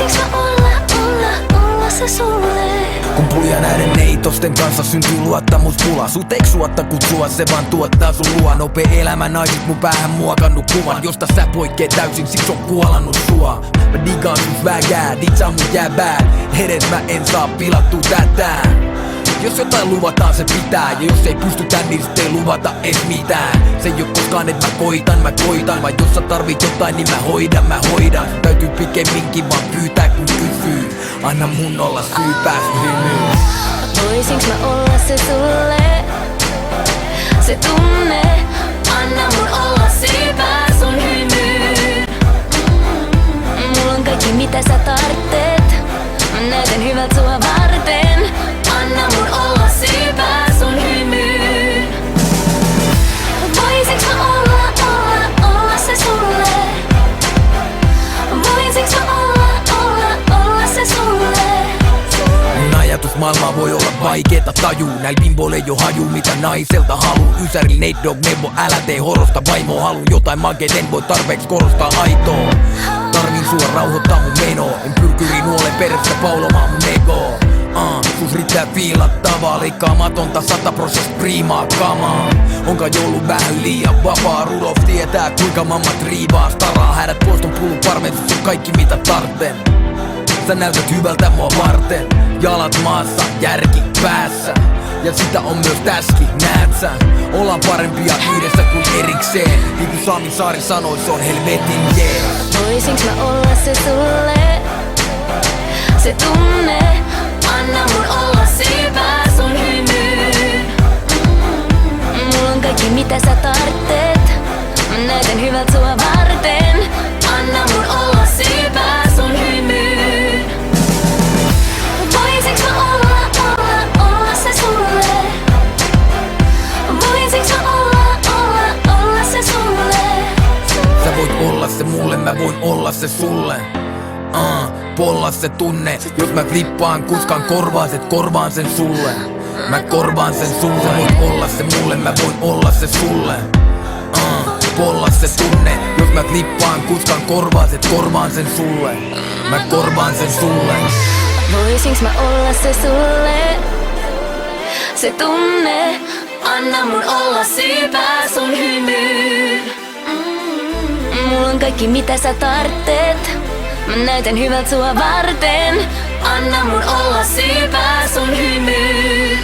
Voisinks mä olla se sulle? Kun pulja näiden neitosten kanssa syntyy luottamuspula. Sut eik suotta kutsua, se vaan tuottaa sun luo. Nopee elämä naisit mun päähän muokannut kuvan, josta sä poikkeet täysin, siksi on kuolannut sua. Mä digaan sus vägää, ditsaa mun jääbää. Edes mä en saa pilattua tätä. Jos jotain luvataan se pitää, ja jos ei pystytä niin sit ei luvata ees mitään. Se ei oo koskaan et mä koitan, vaan jos sä tarvit jotain niin mä hoidan. Täytyy pikemminkin vaan pyytää kun kysyy. Anna mun olla syypää sun hymyyn. Voisinks mä olla se sulle? Se tunne, anna mun olla syypää sun hymyyn. Mulla on kaikki mitä sä tarvitset. Mä näytän hyvältä sua varten. Anna mun olla syypää sun hymyyn. Voisinks mä olla se sulle? Voisinks mä olla se sulle? Mun ajatusmaailma voi olla vaikeeta tajuu. Näil bimboille jo haju mitä naiselta haluu. Ysäril Nate Dogg neuvo, älä tee horosta vaimo. Haluun jotain makeet, en voi tarpeeksi korostaa aitoa. Tarvin sua rauhoittaa mun menoa. En pyrkyri nuole perästä paulomaan mun egoa. Sus riittää fiilattavaa, leikkaamatonta 100% priimaa kamaa. Onka joulu vähän liian vapaa, Rudolf tietää kuinka mammat riivaa staraa. Hädät pois on pullu parmentus on kaikki mitä tarten. Sä näytät hyvältä mua varten. Jalat maassa, järki päässä. Ja sitä on myös täski, näet sä? Ollaan parempia yhdessä kuin erikseen. Niin kuin Sami Saari sanoi, se on helvetin jees. Voisinks mä olla se sulle? Se tunne, anna mun olla syypää sun hymyyn. Mulla on kaikki mitä sä tarvitset. Mä näytän hyvältä sua varten. Anna mun olla syypää sun hymyyn. Voisinks mä olla se sulle? Voisinks mä olla se sulle? Sä voit olla se mulle, mä voin olla se sulle. Polla se tunne, jos mä flippaan kuskan korvaan sen sulle. Mä korvaan sen sulle. Sä voit olla se mulle, mä voin olla se sulle. Polla se tunne, jos mä flippaan kuskan korvaan sen sulle. Mä korvaan sen sulle. Voisinks mä olla se sulle? Se tunne, anna mun olla syypää sun hymyyn. Mulla on kaikki mitä sä tarvitset. Mä näytän hyvältä sua varten. Anna mun olla syypää sun hymyyn.